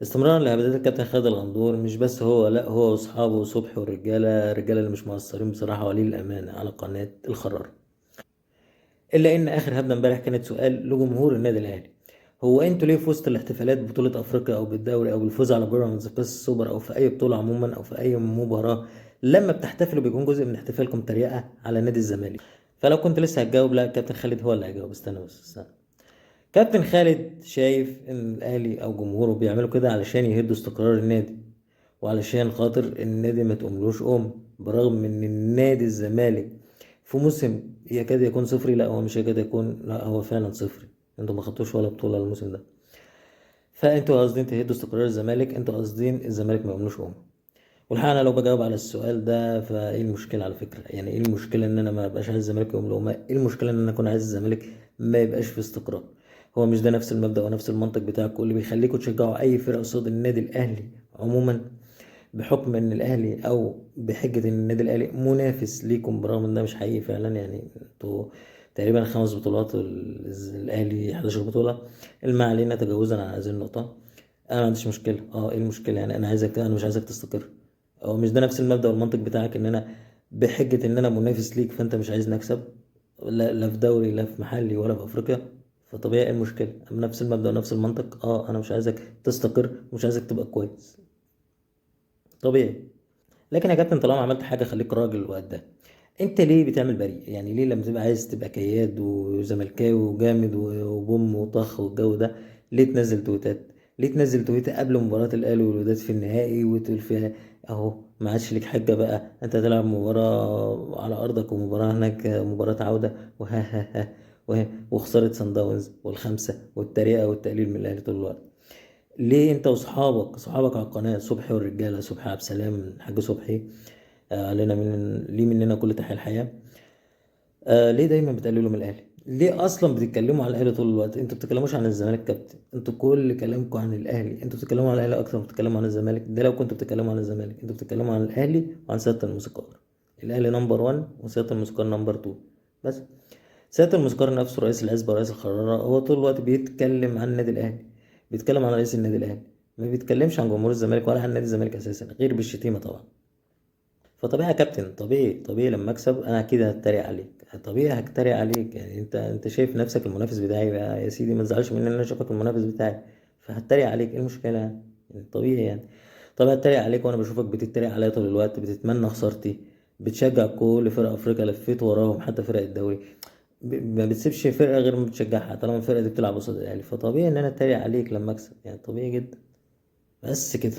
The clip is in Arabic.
استمرارا لهبدات الكابتن خالد الغندور، مش بس هو، لا، هو واصحابه وصبحي الرجاله اللي مش مقصرين بصراحه، ولي الامانه على قناه الخرار. الا ان اخر هبده امبارح كانت سؤال لجمهور النادي الاهلي: هو انتوا ليه في وسط الاحتفالات ببطوله افريقيا او بالدوري او بالفوز على بيراميدز في كاس السوبر او في اي بطوله عموما او في اي مباراه، لما بتحتفلوا بيكون جزء من احتفالكم تريقه على نادي الزمالك؟ فلو كنت لسه هتجاوب، لا، كابتن خالد هو اللي هيجاوب. استنى. كابتن خالد شايف ان الاهلي او جمهوره بيعملوا كده علشان يهدوا استقرار النادي، وعلشان خاطر النادي ما تقوملوش برغم ان النادي الزمالك في موسم يكاد يكون صفري. لا، هو مش يكاد يكون، لا، هو فعلا صفري. انتوا ما خدتوش ولا بطولة الموسم ده. فانتوا قاصدين تهدوا استقرار الزمالك، انتوا قاصدين الزمالك ما يقوملوش والحقيقة انا لو بجاوب على السؤال ده، فايه المشكلة على فكرة؟ يعني ايه المشكلة ان انا ما ابقاش عايز الزمالك يقوم له؟ ايه المشكلة ان انا اكون عايز الزمالك ما يبقاش في استقرار؟ هو مش ده نفس المبدأ ونفس المنطق بتاعكم اللي بيخليكم تشجعوا اي فرقة قصاد النادي الاهلي عموما، بحكم ان الاهلي او بحجة ان النادي الاهلي منافس ليكم، برغم ان ده مش حقيقي فعلا؟ يعني انتوا تقريبا 5 بطولات الاهلي 11 بطولة. ما علينا تجاوزا عن هذه النقطة. انا ما عنديش مشكلة. ايه المشكلة؟ يعني انا مش عايزك تستقر. هو مش ده نفس المبدأ والمنطق بتاعك ان انا بحجة ان انا منافس ليك فانت مش عايز نكسب؟ لا في دوري، لا في محلي، ولا في افريقيا. فطبيعي ايه المشكلة؟ أما نفس المبدأ ونفس المنطق. انا مش عايزك تستقر، مش عايزك تبقى كويس. طبيعي. لكن يا كابتن، طالما عملت حاجة خليك راجل وقدها. انت ليه بتعمل بريء؟ يعني ليه لما تبقى عايز تبقى كياد وزملكاوي وجامد وبوم وطخ والجو ده، ليه تنزل تويتات؟ ليه تنزل تويتة قبل مباراة الاهلي والوداد في النهائي وتقول فيها اهو ما عادش ليك حجة بقى، انت هتلعب مباراة على ارضك ومباراة هناك مباراة عودة وها ها ها وخسارة سان داونز والخمسة والتريقة والتقليل من الاهلي طول الوقت؟ ليه انت صحابك على القناه، صبحي والرجاله، صبحي عبد السلام الحاج صبحي، علينا ليه مننا كل تحية الحياه. ليه دايما بتقللوا من الاهلي؟ ليه اصلا بتتكلموا على الاهلي طول الوقت؟ انتوا بتتكلموش عن الزمالك كابتن، انتوا كل كلامكم عن الاهلي. انتوا بتتكلموا عن الاهلي اكتر ما بتتكلموا عن الزمالك. ده لو كنتوا بتتكلموا عن الزمالك، انتوا بتتكلموا عن الاهلي وعن سياده الموسيقار. الاهلي نمبر 1 وسياده الموسيقار نمبر 2 بس. سيادة الموسيقار نفسه رئيس الحزب ورئيس القرارة هو طول الوقت بيتكلم عن النادي الأهلي، بيتكلم عن رئيس النادي الأهلي، ما بيتكلمش عن جمهور الزمالك ولا عن نادي الزمالك أساسا غير بالشتيمة طبعا. فطبيعي يا كابتن، طبيعي لما أكسب أنا أكيد هتريق عليك. طبيعي هتريق عليك. يعني أنت شايف نفسك المنافس بتاعي بقى، يا سيدي ما تزعلش مني إن أنا أشوفك المنافس بتاعي. فهتريق عليك، إيه المشكلة يعني؟ طبيعي يعني. طب هتريق عليك وأنا بشوفك بتتريق عليا طول الوقت، بتتمنى خسارتي، بتشجع كل فرق أفريقيا، لفيت وراهم حتى فرق الدوري، ما بتسيبش فرقة غير ما بتشجعها طالما الفرقة دي بتلعب قصاد الأهلي. فطبيعي إن أنا أتريق عليك لما أكسب، يعني طبيعي جدا. بس كده.